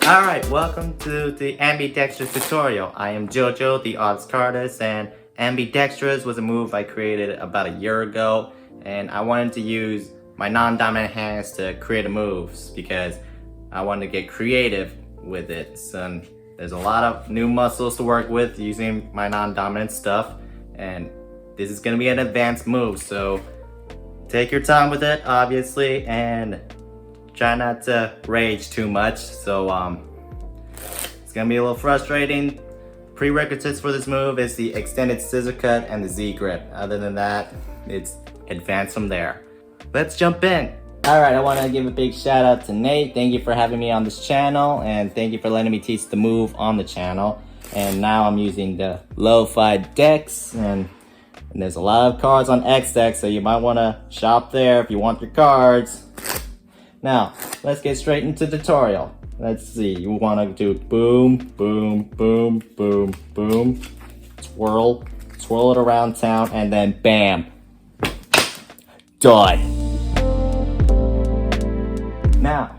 Alright, welcome to the Ambidextrous tutorial. I am Jojo, the artist cardist, and Ambidextrous was a move I created about a year ago, and I wanted to use my non-dominant hands to create moves because I wanted to get creative with it. So there's a lot of new muscles to work with using my non-dominant stuff, and this is going to be an advanced move, so take your time with it, obviously, and try not to rage too much. So it's gonna be a little frustrating. Prerequisites for this move is the extended scissor cut and the Z grip. Other than that, it's advanced from there. Let's jump in. Alright, I want to give a big shout out to Nate. Thank you for having me on this channel, and thank you for letting me teach the move on the channel. And now I'm using the Lofi decks, and there's a lot of cards on X deck, so you might want to shop there if you want your cards. Now, let's get straight into the tutorial. Let's see, you want to do boom, boom, boom, boom, boom, twirl it around town, and then bam, done. Now,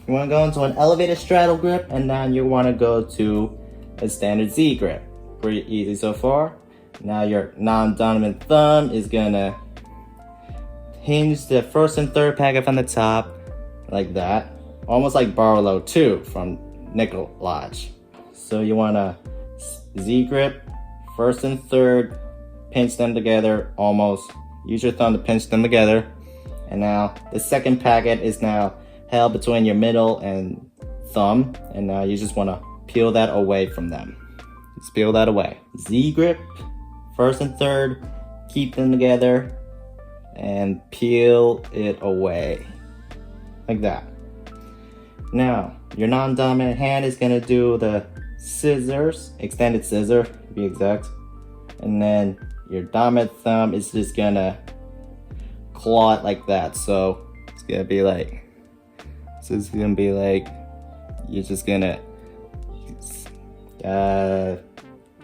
you want to go into an elevated straddle grip, and then you want to go to a standard Z grip. Pretty easy so far. Now your non-dominant thumb is gonna hinge the first and third packet from the top, like that, almost like Barlow 2 from Nickel Lodge. So you want to Z grip, first and third, pinch them together, almost. Use your thumb to pinch them together. And now the second packet is now held between your middle and thumb, and now you just want to peel that away from them. Just peel that away. Z grip, first and third, keep them together, and peel it away. Like that. Now, your non-dominant hand is gonna do the scissors, extended scissor to be exact. And then your dominant thumb is just gonna claw it like that. So it's gonna be like, you're just gonna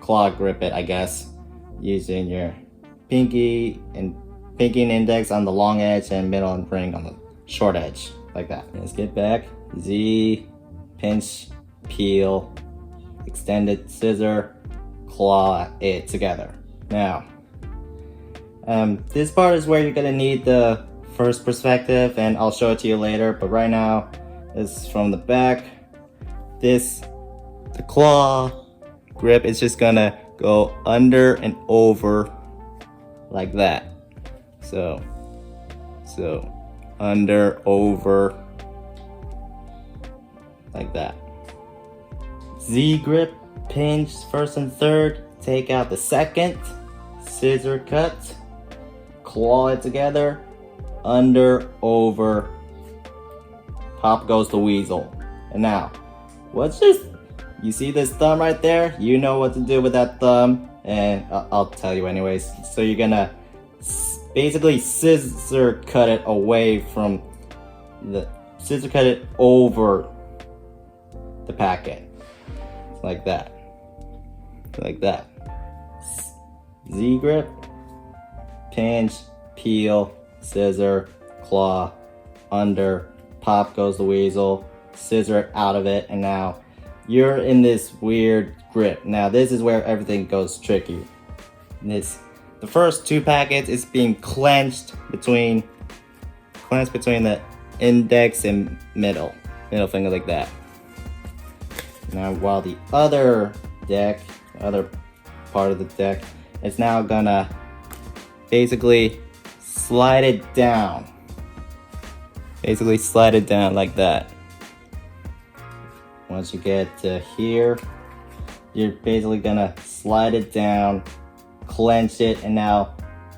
claw grip it, I guess, using your pinky and index on the long edge and middle and ring on the short edge. Like that. Let's get back. Z, pinch, peel, extended scissor, claw it together. Now, this part is where you're gonna need the first perspective, and I'll show it to you later. But right now, this is from the back. The claw grip is just gonna go under and over like that. So under, over, like that. Z grip, pinch first and third, take out the second, scissor cut, claw it together, under, over, pop goes the weasel. And now, you see this thumb right there? You know what to do with that thumb, and I'll tell you anyways. So you're gonna basically scissor cut it away from scissor cut it over the packet. Like that. Like that. Z grip, pinch, peel, scissor, claw, under, pop goes the weasel, scissor out of it, and now you're in this weird grip. Now this is where everything goes tricky. The first two packets is being clenched between the index and middle finger, like that. Now while the other part of the deck is now gonna basically slide it down. Basically slide it down like that. Once you get to here, you're basically gonna slide it down, clench it, and now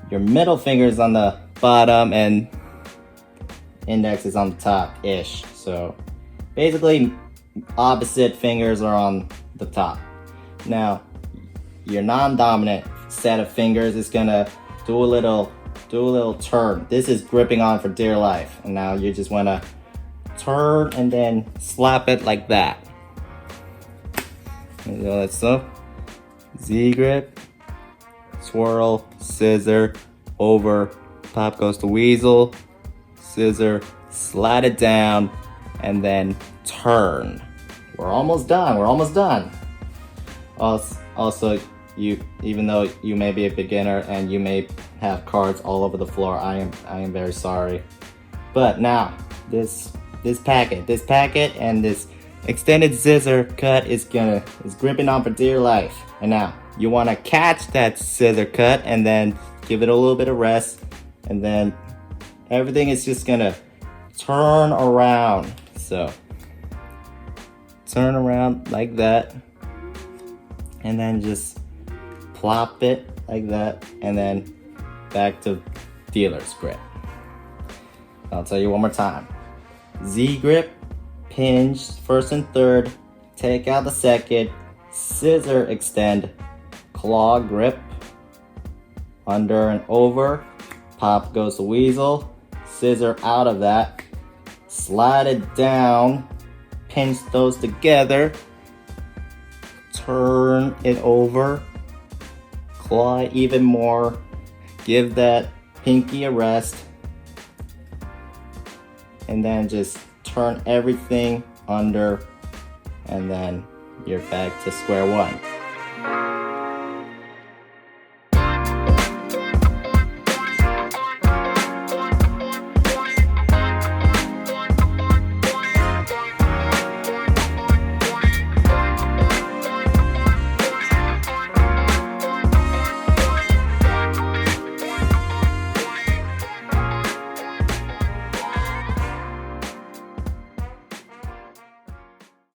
your middle finger is on the bottom and index is on the top-ish. So basically opposite fingers are on the top. Now your non-dominant set of fingers is gonna do a little turn. This is gripping on for dear life, and now you just wanna turn and then slap it like that. So Z grip, swirl, scissor, over, pop goes the weasel, scissor, slide it down, and then turn. we're almost done. We're almost done. Also, even though you may be a beginner and you may have cards all over the floor, I am very sorry. But now this packet and this extended scissor cut is gripping on for dear life. And now you want to catch that scissor cut and then give it a little bit of rest, and then everything is just gonna turn around. So turn around like that, and then just plop it like that, and then back to dealer's grip. I'll tell you one more time. Z grip, pinch first and third, take out the second, scissor extend, claw grip, under and over, pop goes the weasel, scissor out of that, slide it down, pinch those together, turn it over, claw even more, give that pinky a rest, and then just turn everything under, and then you're back to square one.